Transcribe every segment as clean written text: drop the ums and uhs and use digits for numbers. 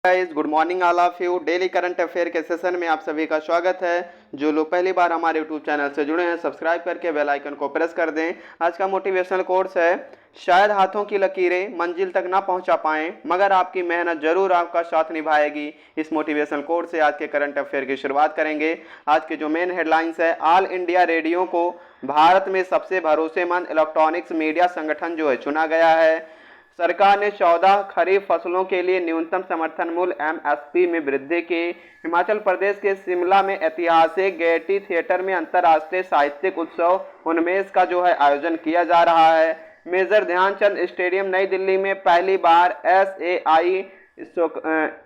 Guys, good morning all of you. Daily current affair के session में आप सभी का स्वागत है। जो लोग पहली बार हमारे यूट्यूब चैनल से जुड़े हैं, सब्सक्राइब करके बेल आइकन को प्रेस कर दें। आज का मोटिवेशनल कोट्स है, शायद हाथों की लकीरें मंजिल तक ना पहुंचा पाएं, मगर आपकी मेहनत जरूर आपका साथ निभाएगी। इस मोटिवेशनल कोट से आज के करंट अफेयर की शुरुआत करेंगे। आज के जो मेन हेडलाइंस है, ऑल इंडिया रेडियो को भारत में सबसे भरोसेमंद इलेक्ट्रॉनिक्स मीडिया संगठन जो है चुना गया है। सरकार ने 14 खरीफ फसलों के लिए न्यूनतम समर्थन मूल्य एमएसपी में वृद्धि की। हिमाचल प्रदेश के शिमला में ऐतिहासिक गेयटी थिएटर में अंतर्राष्ट्रीय साहित्यिक उत्सव उन्मेष का जो है आयोजन किया जा रहा है। मेजर ध्यानचंद स्टेडियम नई दिल्ली में पहली बार SAI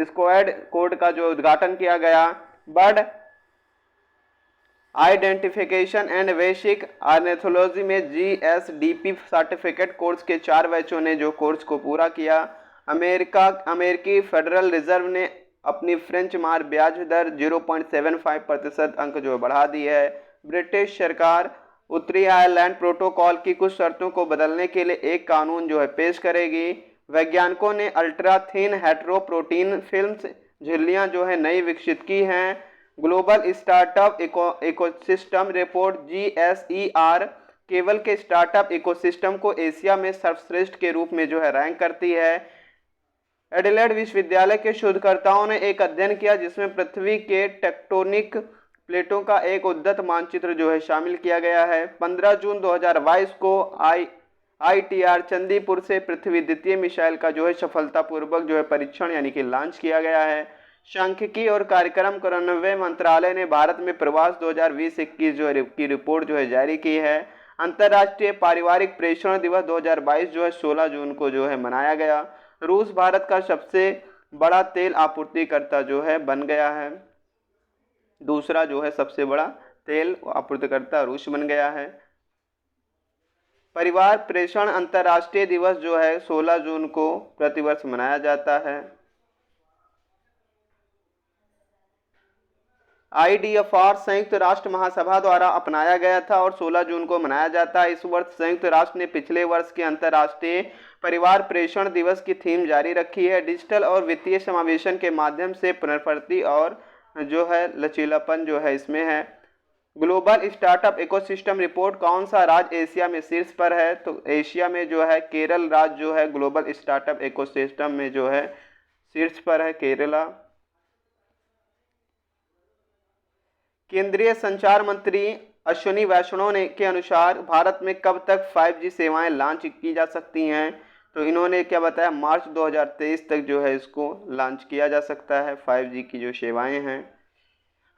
स्क्वाड कोड का जो उद्घाटन किया गया। Bird identification and basic ornithology में GSDP सर्टिफिकेट कोर्स के 4 बैचों ने जो कोर्स को पूरा किया। अमेरिकी फेडरल रिजर्व ने अपनी फ्रेंच मार ब्याज दर 0.75% अंक जो बढ़ा दी है। ब्रिटिश सरकार उत्तरी आयरलैंड प्रोटोकॉल की कुछ शर्तों को बदलने के लिए एक कानून जो है पेश करेगी। वैज्ञानिकों ने अल्ट्रा थिन हेटेरोप्रोटीन फिल्म्स झिल्लियां जो है नई विकसित की हैं। Global startup ecosystem report GSER केवल के स्टार्टअप इकोसिस्टम को एशिया में सर्वश्रेष्ठ के रूप में जो है रैंक करती है। एडिलेड विश्वविद्यालय के शोधकर्ताओं ने एक अध्ययन किया जिसमें पृथ्वी के टेक्टोनिक प्लेटों का एक उद्यत मानचित्र जो है शामिल किया गया है। 15 जून 2022 को ITR चंदीपुर से पृथ्वी द्वितीय मिसाइल का जो है सफलतापूर्वक जो है परीक्षण यानी कि लॉन्च किया गया है। सांख्यिकी और कार्यक्रम कार्यान्वयन मंत्रालय ने भारत में प्रवास 2020-21 जो है की रिपोर्ट जो है जारी की है। अंतर्राष्ट्रीय पारिवारिक प्रेषण दिवस 2022 जो है 16 जून को जो है मनाया गया। रूस भारत का सबसे बड़ा तेल आपूर्तिकर्ता जो है बन गया है। दूसरा जो है सबसे बड़ा तेल आपूर्तिकर्ता रूस बन गया है। परिवार प्रेषण अंतर्राष्ट्रीय दिवस जो है 16 जून को प्रतिवर्ष मनाया जाता है। IDFR संयुक्त राष्ट्र महासभा द्वारा अपनाया गया था और 16 जून को मनाया जाता है। इस वर्ष संयुक्त राष्ट्र ने पिछले वर्ष के अंतर्राष्ट्रीय परिवार प्रेषण दिवस की थीम जारी रखी है। डिजिटल और वित्तीय समावेशन के माध्यम से पुनर्प्रति और जो है लचीलापन जो है इसमें है। ग्लोबल स्टार्टअप इकोसिस्टम रिपोर्ट कौन सा राज्य एशिया में शीर्ष पर है? तो एशिया में जो है केरल राज्य जो है ग्लोबल स्टार्टअप इकोसिस्टम में जो है शीर्ष पर है, केरला। केंद्रीय संचार मंत्री अश्विनी वैष्णव ने के अनुसार भारत में कब तक 5G सेवाएं लॉन्च की जा सकती हैं? तो इन्होंने क्या बताया, मार्च 2023 तक जो है इसको लॉन्च किया जा सकता है 5G की जो सेवाएं हैं।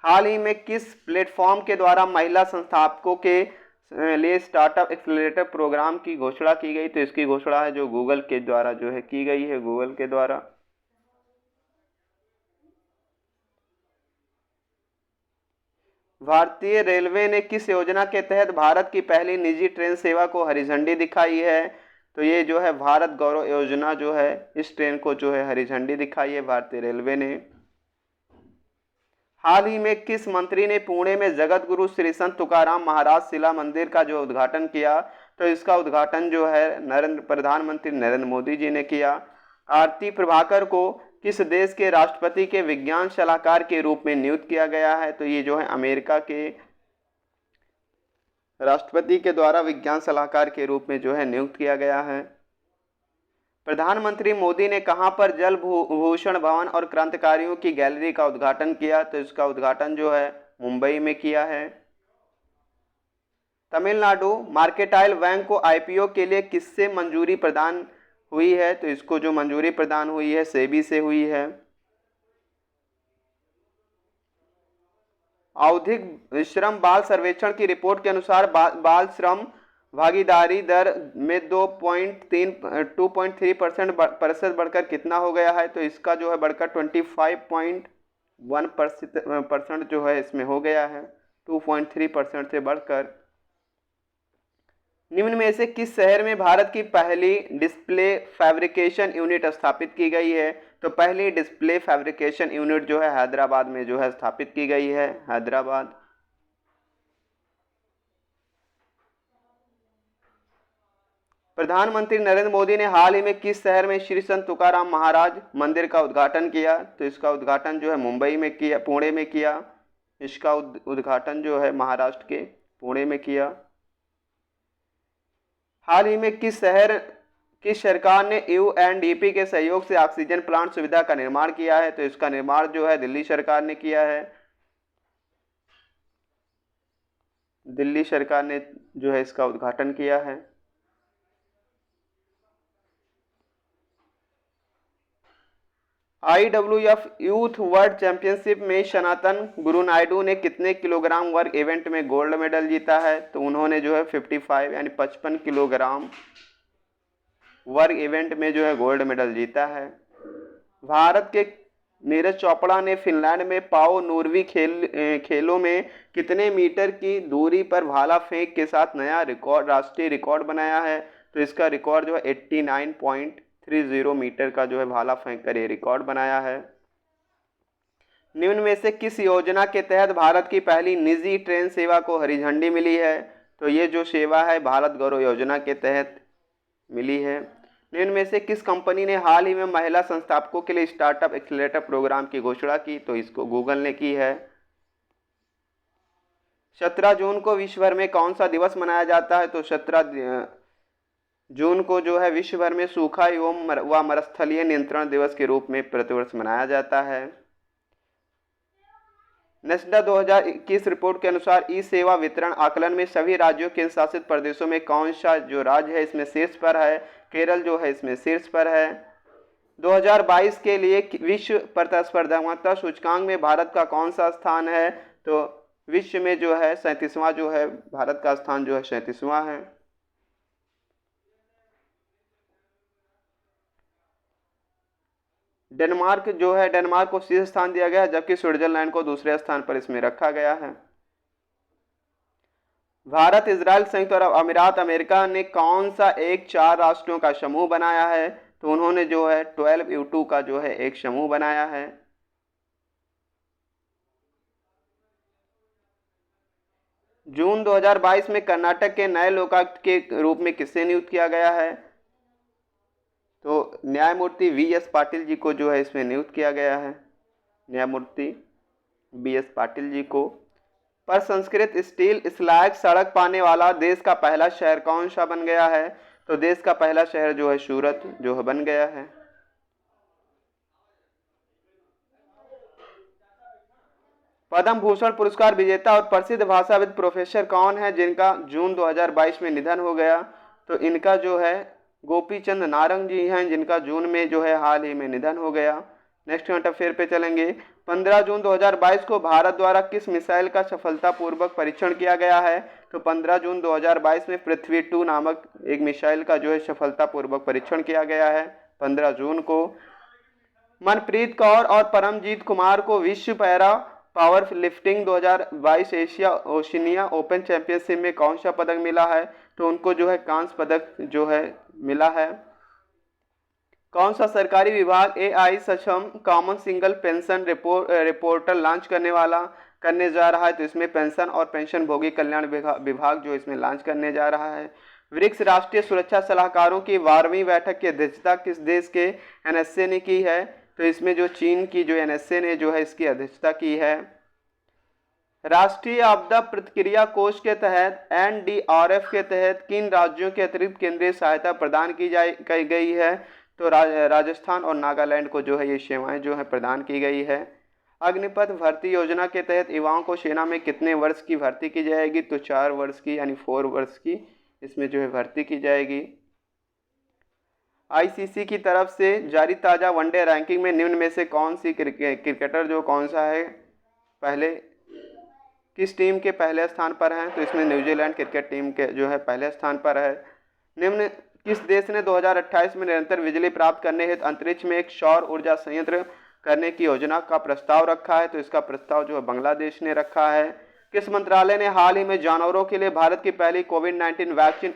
हाल ही में किस प्लेटफॉर्म के द्वारा महिला संस्थापकों के लिए स्टार्टअप एक्सेलरेटर प्रोग्राम की घोषणा की गई? तो इसकी घोषणा है जो गूगल के द्वारा जो है की गई है, गूगल के द्वारा। भारतीय रेलवे ने किस योजना के तहत भारत की पहली निजी ट्रेन सेवा को हरी झंडी दिखाई है? तो ये जो है भारत गौरव योजना जो है, इस ट्रेन को जो है हरी झंडी दिखाई है भारतीय रेलवे ने। हाल ही में किस मंत्री ने पुणे में जगत गुरु श्री संत तुकाराम महाराज शिला मंदिर का जो उद्घाटन किया? तो इसका उद्घाटन जो है प्रधानमंत्री नरेंद्र मोदी जी ने किया। आरती प्रभाकर को किस देश के राष्ट्रपति के विज्ञान सलाहकार के रूप में नियुक्त किया गया है? तो ये जो है अमेरिका के राष्ट्रपति के द्वारा विज्ञान सलाहकार के रूप में जो है नियुक्त किया गया है। प्रधानमंत्री मोदी ने कहां पर जल भूषण भवन और क्रांतिकारियों की गैलरी का उद्घाटन किया? तो इसका उद्घाटन जो है मुंबई में किया है। तमिलनाडु मार्केटाइल बैंक को IPO के लिए किससे मंजूरी प्रदान हुई है? तो इसको जो मंजूरी प्रदान हुई है सेबी से हुई है। औद्योगिक श्रम बाल सर्वेक्षण की रिपोर्ट के अनुसार बाल श्रम भागीदारी दर में 2.3% बढ़कर कितना हो गया है? तो इसका जो है बढ़कर 25.1% जो है इसमें हो गया है, 2.3% से बढ़कर। निम्न में से किस शहर में भारत की पहली डिस्प्ले फैब्रिकेशन यूनिट स्थापित की गई है? तो पहली डिस्प्ले फैब्रिकेशन यूनिट जो है हैदराबाद में जो है स्थापित की गई है, हैदराबाद। प्रधानमंत्री नरेंद्र मोदी ने हाल ही में किस शहर में श्री संत तुकाराम महाराज मंदिर का उद्घाटन किया? तो इसका उद्घाटन जो है मुंबई में किया, पुणे में किया। इसका उद्घाटन जो है महाराष्ट्र के पुणे में किया। हाल ही में किस सरकार ने यूएनडीपी के सहयोग से ऑक्सीजन प्लांट सुविधा का निर्माण किया है? तो इसका निर्माण जो है दिल्ली सरकार ने किया है। दिल्ली सरकार ने जो है इसका उद्घाटन किया है। IWF यूथ वर्ल्ड चैंपियनशिप में सनातन गुरु नायडू ने कितने किलोग्राम वर्ग इवेंट में गोल्ड मेडल जीता है? तो उन्होंने जो है 55 यानी 55 किलोग्राम वर्ग इवेंट में जो है गोल्ड मेडल जीता है। भारत के नीरज चोपड़ा ने फिनलैंड में पाओ नूर्वी खेलों में कितने मीटर की दूरी पर भाला फेंक के साथ नया राष्ट्रीय रिकॉर्ड बनाया है? तो इसका रिकॉर्ड जो है 89.30 मीटर का जो है भाला फेंक कर ये रिकॉर्ड बनाया है। निम्न में से किस योजना के तहत भारत की पहली निजी ट्रेन सेवा को हरी झंडी मिली है? तो ये जो सेवा है भारत गौरव योजना के तहत मिली है। निम्न में से किस कंपनी ने हाल ही में महिला संस्थापकों के लिए स्टार्टअप एक्सीलरेटर प्रोग्राम की घोषणा की? तो इसको गूगल ने की है। 17 जून को विश्व भर में कौन सा दिवस मनाया जाता है? तो 17 जून को जो है विश्व भर में सूखा एवं मरुस्थलीय नियंत्रण दिवस के रूप में प्रतिवर्ष मनाया जाता है। नेस्डा 2021 रिपोर्ट के अनुसार ई सेवा वितरण आकलन में सभी राज्यों केंद्र शासित प्रदेशों में कौन सा जो राज्य है इसमें शीर्ष पर है? केरल जो है इसमें शीर्ष पर है। 2022 के लिए विश्व प्रतिस्पर्धात्मकता सूचकांक में भारत का कौन सा स्थान है? तो विश्व में जो है 37वां जो है भारत का स्थान जो है 37वां है। डेनमार्क को शीर्ष स्थान दिया गया है, जबकि स्विट्जरलैंड को दूसरे स्थान पर इसमें रखा गया है। भारत, इजराइल, संयुक्त अरब अमीरात, अमेरिका ने कौन सा एक 4 राष्ट्रों का समूह बनाया है? तो उन्होंने जो है 12U2 का जो है एक समूह बनाया है। जून 2022 में कर्नाटक के नए लोकायुक्त के रूप में किसे नियुक्त किया गया है? तो न्यायमूर्ति VS पाटिल जी को जो है इसमें नियुक्त किया गया है। न्यायमूर्ति VS पाटिल जी को। पर संस्कृत स्टील स्लैग सड़क पाने वाला देश का पहला शहर कौन सा बन गया है? तो देश का पहला शहर जो है सूरत जो है बन गया है। पद्म भूषण पुरस्कार विजेता और प्रसिद्ध भाषाविद प्रोफेसर कौन है जिनका जून 2022 में निधन हो गया? तो इनका जो है गोपीचंद नारंग जी हैं, जिनका जून में जो है हाल ही में निधन हो गया। नेक्स्ट करंट अफेयर पे चलेंगे। 15 जून 2022 को भारत द्वारा किस मिसाइल का सफलतापूर्वक परीक्षण किया गया है? तो 15 जून 2022 में पृथ्वी 2 नामक एक मिसाइल का जो है सफलतापूर्वक परीक्षण किया गया है 15 जून को। मनप्रीत कौर और परमजीत कुमार को विश्व para power lifting 2022 Asia Oceania open championship में कौन सा पदक मिला है? तो उनको जो है कांस्य पदक जो है मिला है। कौन सा सरकारी विभाग AI सक्षम कॉमन सिंगल पेंशन रिपोर्टल लॉन्च करने जा रहा है? तो इसमें पेंशन और पेंशन भोगी कल्याण विभाग जो इसमें लॉन्च करने जा रहा है। ब्रिक्स राष्ट्रीय सुरक्षा सलाहकारों की 12वीं बैठक की अध्यक्षता किस देश के NSA ने की है? तो इसमें जो चीन की जो NSA ने जो है इसकी अध्यक्षता की है। राष्ट्रीय आपदा प्रतिक्रिया कोष के तहत NDRF के तहत किन राज्यों के अतिरिक्त केंद्रीय सहायता प्रदान की गई है? तो राजस्थान और नागालैंड को जो है ये सेवाएं जो है प्रदान की गई है। अग्निपथ भर्ती योजना के तहत युवाओं को सेना में कितने वर्ष की भर्ती की जाएगी? तो 4 वर्ष की यानी 4 वर्ष की इसमें जो है भर्ती की जाएगी। ICC की तरफ से जारी ताज़ा वनडे रैंकिंग में निम्न में से कौन सी क्रिकेटर जो कौन सा है पहले किस टीम के पहले स्थान पर हैं? तो इसमें न्यूजीलैंड क्रिकेट टीम के जो है पहले स्थान पर है। निम्न किस देश ने 2028 में निरंतर बिजली प्राप्त करने हेतु अंतरिक्ष में एक सौर ऊर्जा संयंत्र करने की योजना का प्रस्ताव रखा है? तो इसका प्रस्ताव जो है बांग्लादेश ने रखा है। किस मंत्रालय ने हाल ही में जानवरों के लिए भारत की पहली कोविड-19 वैक्सीन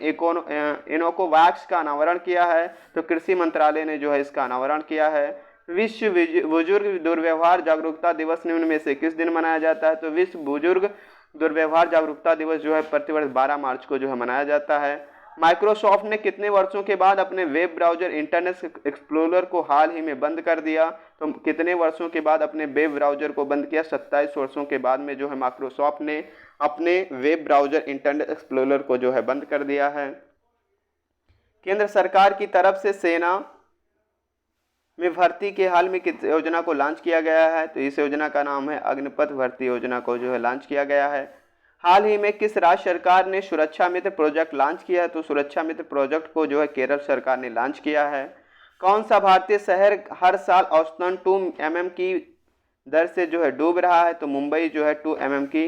इनोकोवैक्स का अनावरण किया है? तो कृषि मंत्रालय ने जो है इसका अनावरण किया है। विश्व बुजुर्ग दुर्व्यवहार जागरूकता दिवस निम्न में से किस दिन मनाया जाता है? तो विश्व बुजुर्ग दुर्व्यवहार जागरूकता दिवस जो है प्रतिवर्ष 12 मार्च को जो है मनाया जाता है। माइक्रोसॉफ्ट ने कितने वर्षों के बाद अपने वेब ब्राउजर इंटरनेट एक्सप्लोरर को हाल ही में बंद कर दिया? तो कितने वर्षों के बाद अपने वेब ब्राउजर को बंद किया? 27 वर्षों के बाद में जो है माइक्रोसॉफ्ट ने अपने वेब ब्राउजर इंटरनेट एक्सप्लोरर को जो है बंद कर दिया है। केंद्र सरकार की तरफ से सेना में भर्ती के हाल में किस योजना को लॉन्च किया गया है? तो इस योजना का नाम है अग्निपथ भर्ती योजना को जो है लॉन्च किया गया है। हाल ही में किस राज्य सरकार ने सुरक्षा मित्र प्रोजेक्ट लॉन्च किया है? तो सुरक्षा मित्र प्रोजेक्ट को जो है केरल सरकार ने लॉन्च किया है। कौन सा भारतीय शहर हर साल औसतन 2 mm की दर से जो है डूब रहा है? तो मुंबई जो है 2 mm की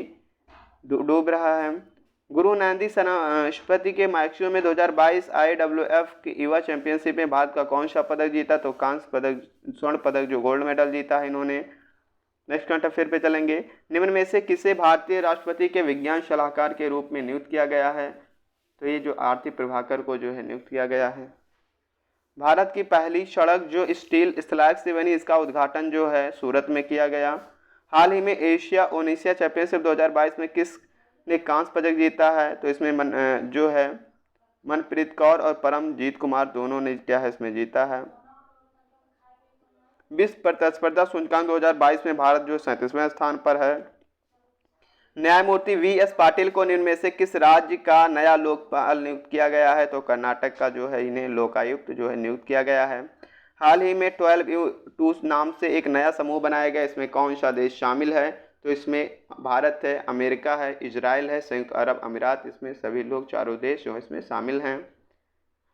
डूब रहा है। गुरु नानक सरस्वती के मैक्सिको में 2022 IWF की युवा चैंपियनशिप में भारत का कौन सा पदक जीता? तो कांस्य पदक, स्वर्ण पदक जो गोल्ड मेडल जीता है इन्होंने। नेक्स्ट करंट अफेयर पे चलेंगे। निम्न में से किसे भारतीय राष्ट्रपति के विज्ञान सलाहकार के रूप में नियुक्त किया गया है? तो ये जो आरती प्रभाकर को जो है नियुक्त किया गया है। भारत की पहली सड़क जो स्टील स्लैग से बनी, इसका उद्घाटन जो है सूरत में किया गया। हाल ही में एशिया ओनेशिया चैंपियनशिप 2022 में किस ने कांस्य पदक जीता है? तो इसमें जो है मनप्रीत कौर और परमजीत कुमार दोनों ने क्या है इसमें जीता है। विश्व प्रतिस्पर्धा सूचकांक 2022 में भारत जो 37वें स्थान पर है। न्यायमूर्ति VS पाटिल को निम्न में से किस राज्य का नया लोकपाल नियुक्त किया गया है? तो कर्नाटक का जो है इन्हें लोकायुक्त जो है नियुक्त किया गया है। हाल ही में 12U2 नाम से एक नया समूह बनाया गया, इसमें कौन सा देश शामिल है? तो इसमें भारत है, अमेरिका है, इजराइल है, संयुक्त अरब अमीरात, इसमें सभी लोग चारों देश जो इसमें शामिल हैं।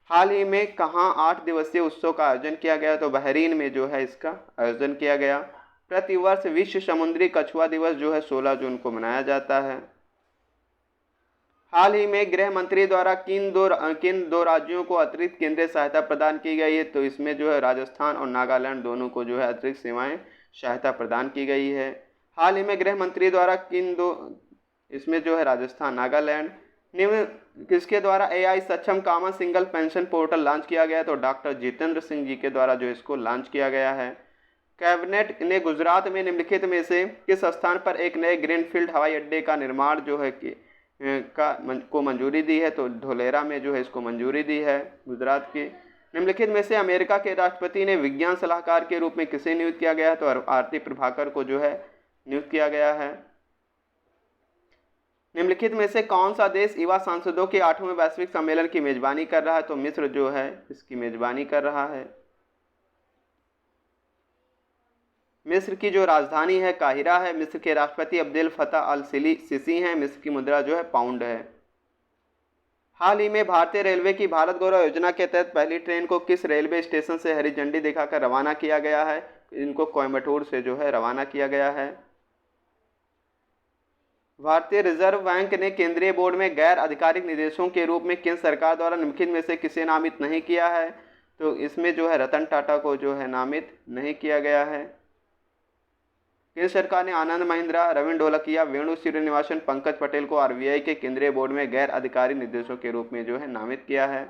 हाल ही में कहाँ 8 दिवसीय उत्सव का आयोजन किया गया? तो बहरीन में जो है इसका आयोजन किया गया। प्रतिवर्ष विश्व समुद्री कछुआ दिवस जो है 16 जून को मनाया जाता है। हाल ही में गृह मंत्री द्वारा किन दो राज्यों को अतिरिक्त केंद्रीय सहायता प्रदान की गई है? तो इसमें जो है राजस्थान और नागालैंड दोनों को जो है अतिरिक्त सेवाएं सहायता प्रदान की गई है। हाल ही में गृह मंत्री द्वारा किन दो, इसमें जो है राजस्थान नागालैंड। निम्न किसके द्वारा AI सक्षम common single pension portal launch किया गया? तो डॉक्टर जितेंद्र सिंह जी के द्वारा जो इसको लॉन्च किया गया है। कैबिनेट ने गुजरात में निम्नलिखित में से किस स्थान पर एक नए ग्रीनफील्ड हवाई अड्डे का निर्माण जो है को मंजूरी दी है? तो धोलेरा में जो है इसको मंजूरी दी है गुजरात की। निम्नलिखित में से अमेरिका के राष्ट्रपति ने विज्ञान सलाहकार के रूप में किसे नियुक्त किया गया है? तो आरती प्रभाकर को जो है नियुक्त किया गया है। निम्नलिखित में से कौन सा देश युवा सांसदों के 8वें वैश्विक सम्मेलन की मेजबानी कर रहा है? तो मिस्र जो है इसकी मेजबानी कर रहा है। मिस्र की जो राजधानी है काहिरा है। मिस्र के राष्ट्रपति अब्देल फत्ताह अल सिसी हैं। मिस्र की मुद्रा जो है पाउंड है। हाल ही में भारतीय रेलवे की भारत गौरव योजना के तहत पहली ट्रेन को किस रेलवे स्टेशन से हरी झंडी दिखाकर रवाना किया गया है? इनको कोयम्बटूर से जो है रवाना किया गया है। भारतीय रिजर्व बैंक ने केंद्रीय बोर्ड में गैर आधिकारिक निदेशकों के रूप में केंद्र सरकार द्वारा निम्नलिखित में से किसे नामित नहीं किया है? तो इसमें जो है रतन टाटा को जो है नामित नहीं किया गया है। केंद्र सरकार ने आनंद महिंद्रा, रविंद्र ढोलकिया, वेणु श्रीनिवासन, पंकज पटेल को RBI के केंद्रीय बोर्ड में गैर आधिकारिक निदेशकों के रूप में जो है नामित किया है।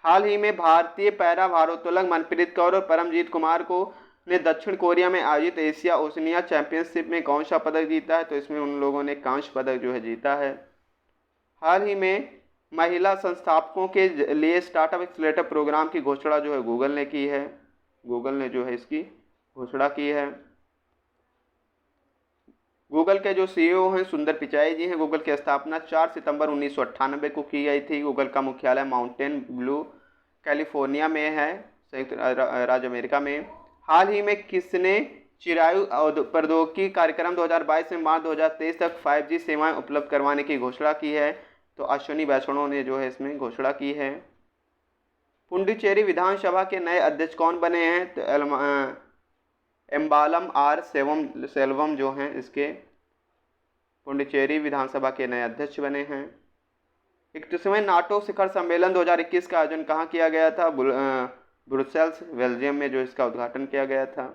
हाल ही में भारतीय पैरा भारोत्तोलक मनप्रीत कौर और परमजीत कुमार को ने दक्षिण कोरिया में आयोजित एशिया ओशनिया चैंपियनशिप में कौन सा पदक जीता है? तो इसमें उन लोगों ने कांस्य पदक जो है जीता है। हाल ही में महिला संस्थापकों के लिए स्टार्टअप एक्सेलरेटर प्रोग्राम की घोषणा जो है गूगल ने की है। गूगल ने जो है इसकी घोषणा की है। गूगल के जो CEO हैं सुंदर पिचाई जी हैं। गूगल की स्थापना 4 सितंबर 1998 को की गई थी। गूगल का मुख्यालय माउंटेन ब्लू कैलिफोर्निया में है, संयुक्त राज्य अमेरिका में। हाल ही में किसने चिरायु प्रौद्योगिकी कार्यक्रम 2022 से मार्च 2023 तक 5G सेवाएं उपलब्ध करवाने की घोषणा की है? तो अश्विनी वैष्णव ने जो है इसमें घोषणा की है। पुडुचेरी विधानसभा के नए अध्यक्ष कौन बने हैं? तो एम्बालम आर सेल्वम जो हैं इसके पुडुचेरी विधानसभा के नए अध्यक्ष बने हैं। 31वें नाटो शिखर सम्मेलन 2021 का आयोजन कहाँ किया गया था? ब्रुसेल्स बेल्जियम में जो इसका उद्घाटन किया गया था।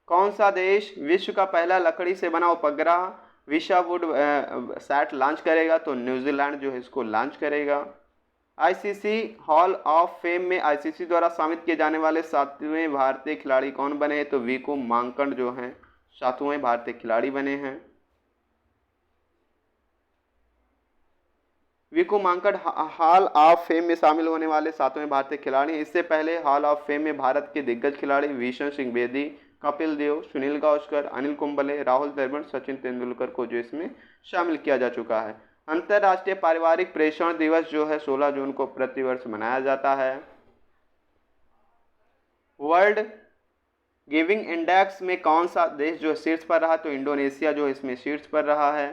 कौन सा देश विश्व का पहला लकड़ी से बना उपग्रह विशावुड सैट लॉन्च करेगा? तो न्यूजीलैंड जो है इसको लॉन्च करेगा। ICC हॉल ऑफ फेम में ICC द्वारा शामिल किए जाने वाले 7वें भारतीय खिलाड़ी कौन बने हैं? तो वीकू मांकड़ जो हैं 7वें भारतीय खिलाड़ी बने हैं। विकू मांकड़ हॉल ऑफ फेम में शामिल होने वाले 7वें भारतीय खिलाड़ी। इससे पहले हॉल ऑफ फेम में भारत के दिग्गज खिलाड़ी भीषण सिंह बेदी, कपिल देव, सुनील गावस्कर, अनिल कुंबले, राहुल द्रविड़, सचिन तेंदुलकर को जो इसमें शामिल किया जा चुका है। अंतर्राष्ट्रीय पारिवारिक प्रेषण दिवस जो है 16 जून को प्रतिवर्ष मनाया जाता है। वर्ल्ड गिविंग इंडेक्स में कौन सा देश जो शीर्ष पर रहा, तो इंडोनेशिया जो इसमें शीर्ष पर रहा है।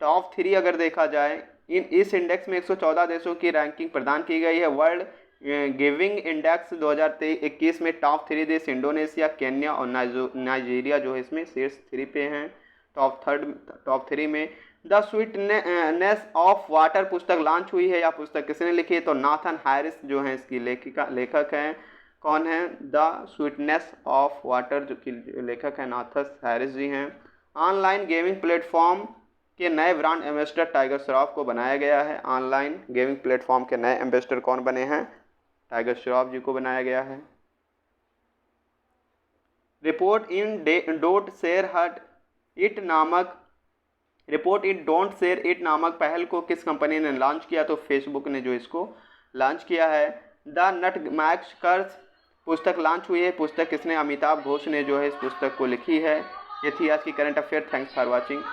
टॉप 3 अगर देखा जाए इस इंडेक्स में 114 देशों की रैंकिंग प्रदान की गई है। वर्ल्ड गिविंग इंडेक्स 2021 में टॉप 3 देश इंडोनेशिया, केन्या और नाइजीरिया जो है इसमें शीर्ष 3 पे हैं। टॉप 3 में द स्वीटनेस ऑफ वाटर पुस्तक लॉन्च हुई है। यह पुस्तक किसने लिखी है, तो नाथन हैरिस जो है इसकी लेखक हैं। कौन है, द स्वीटनेस ऑफ वाटर जो की लेखक है नाथन हैरिस जी हैं। ऑनलाइन गेमिंग प्लेटफॉर्म के नए ब्रांड एम्बेसडर टाइगर श्रॉफ को बनाया गया है। ऑनलाइन गेमिंग प्लेटफॉर्म के नए एम्बेसडर कौन बने हैं, टाइगर श्रॉफ जी को बनाया गया है। Report in don't share it नामक पहल को किस कंपनी ने लॉन्च किया, तो फेसबुक ने जो इसको लॉन्च किया है। द नटमैक्स पुस्तक लॉन्च हुई है। पुस्तक किसने, अमिताभ घोष ने जो है इस पुस्तक को लिखी है। ये थी आज की current affair. Thanks for watching.